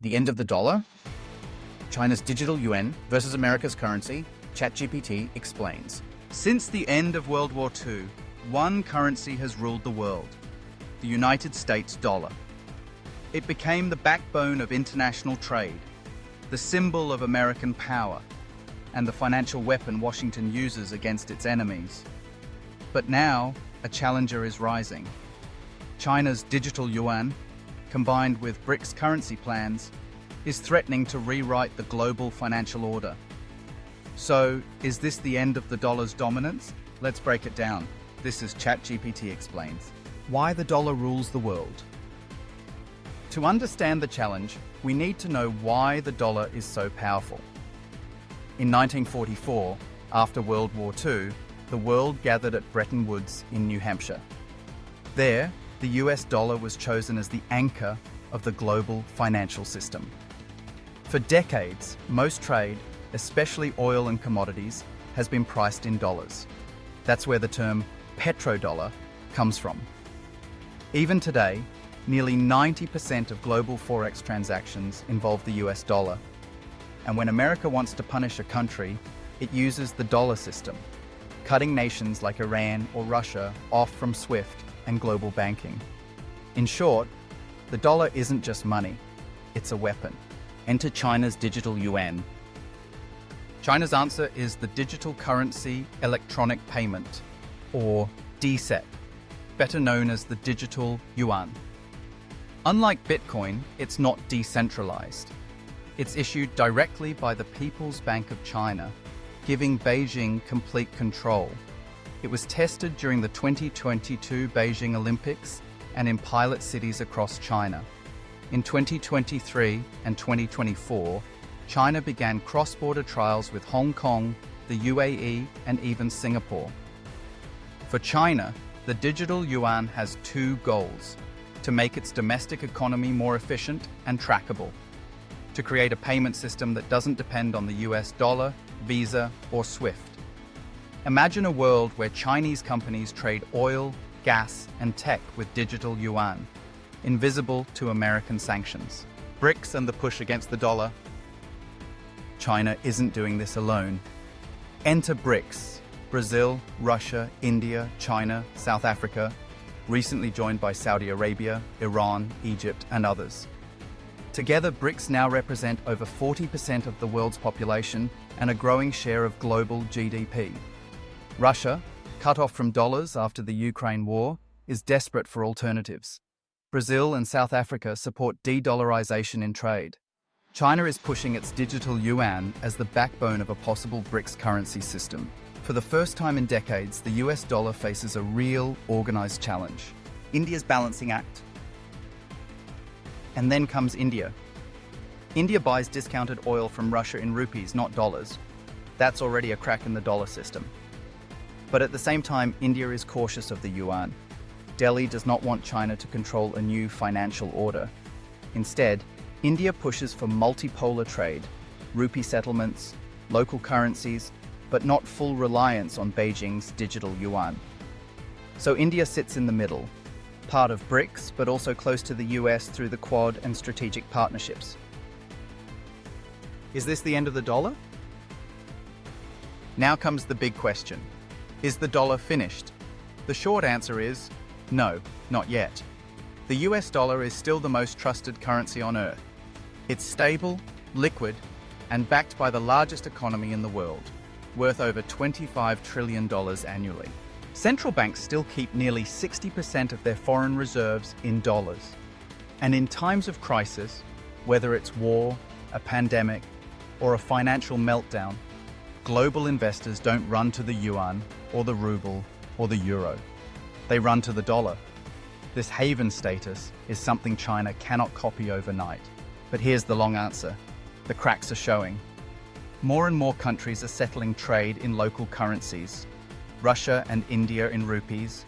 The end of the dollar? China's digital yuan versus America's currency, ChatGPT explains. Since the end of World War II, one currency has ruled the world: the United States dollar. It became the backbone of international trade, the symbol of American power, and the financial weapon Washington uses against its enemies. But now, a challenger is rising. China's digital yuan, combined with BRICS currency plans, is threatening to rewrite the global financial order. So, is this the end of the dollar's dominance? Let's break it down. This is ChatGPT Explains. Why the dollar rules the world. To understand the challenge, we need to know why the dollar is so powerful. In 1944, after World War II, the world gathered at Bretton Woods in New Hampshire. There, the US dollar was chosen as the anchor of the global financial system. For decades, most trade, especially oil and commodities, has been priced in dollars. That's where the term petrodollar comes from. Even today, nearly 90% of global forex transactions involve the US dollar. And when America wants to punish a country, it uses the dollar system, cutting nations like Iran or Russia off from SWIFT and global banking. In short, the dollar isn't just money, it's a weapon. Enter China's digital yuan. China's answer is the Digital Currency Electronic Payment, or DCEP, better known as the digital yuan. Unlike Bitcoin, it's not decentralized. It's issued directly by the People's Bank of China, giving Beijing complete control. It was tested during the 2022 Beijing Olympics and in pilot cities across China. In 2023 and 2024, China began cross-border trials with Hong Kong, the UAE, and even Singapore. For China, the digital yuan has two goals: to make its domestic economy more efficient and trackable, to create a payment system that doesn't depend on the US dollar, Visa, or SWIFT. Imagine a world where Chinese companies trade oil, gas, and tech with digital yuan, invisible to American sanctions. BRICS and the push against the dollar. China isn't doing this alone. Enter BRICS: Brazil, Russia, India, China, South Africa, recently joined by Saudi Arabia, Iran, Egypt, and others. Together, BRICS now represent over 40% of the world's population and a growing share of global GDP. Russia, cut off from dollars after the Ukraine war, is desperate for alternatives. Brazil and South Africa support de-dollarization in trade. China is pushing its digital yuan as the backbone of a possible BRICS currency system. For the first time in decades, the US dollar faces a real, organized challenge. India's balancing act. And then comes India. India buys discounted oil from Russia in rupees, not dollars. That's already a crack in the dollar system. But at the same time, India is cautious of the yuan. Delhi does not want China to control a new financial order. Instead, India pushes for multipolar trade, rupee settlements, local currencies, but not full reliance on Beijing's digital yuan. So India sits in the middle, part of BRICS, but also close to the US through the Quad and strategic partnerships. Is this the end of the dollar? Now comes the big question. Is the dollar finished? The short answer is no, not yet. The US dollar is still the most trusted currency on earth. It's stable, liquid, and backed by the largest economy in the world, worth over $25 trillion annually. Central banks still keep nearly 60% of their foreign reserves in dollars. And in times of crisis, whether it's war, a pandemic, or a financial meltdown, global investors don't run to the yuan or the ruble or the euro. They run to the dollar. This haven status is something China cannot copy overnight. But here's the long answer. The cracks are showing. More and more countries are settling trade in local currencies. Russia and India in rupees,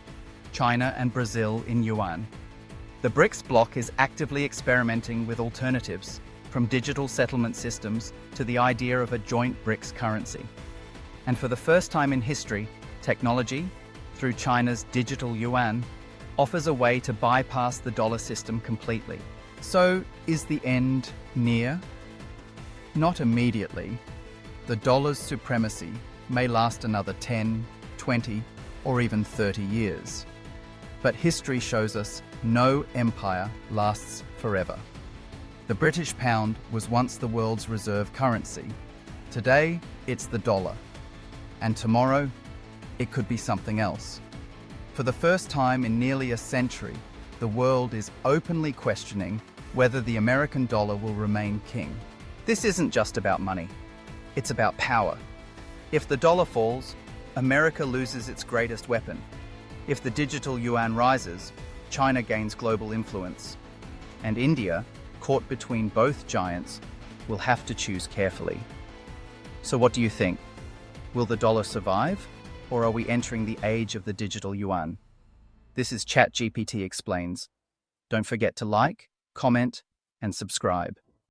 China and Brazil in yuan. The BRICS bloc is actively experimenting with alternatives, from digital settlement systems to the idea of a joint BRICS currency. And for the first time in history, technology, through China's digital yuan, offers a way to bypass the dollar system completely. So, is the end near? Not immediately. The dollar's supremacy may last another 10, 20, or even 30 years. But history shows us no empire lasts forever. The British pound was once the world's reserve currency. Today, it's the dollar. And tomorrow, it could be something else. For the first time in nearly a century, the world is openly questioning whether the American dollar will remain king. This isn't just about money. It's about power. If the dollar falls, America loses its greatest weapon. If the digital yuan rises, China gains global influence. And India, caught between both giants, will have to choose carefully. So what do you think? Will the dollar survive, or are we entering the age of the digital yuan? This is ChatGPT Explains. Don't forget to like, comment, and subscribe.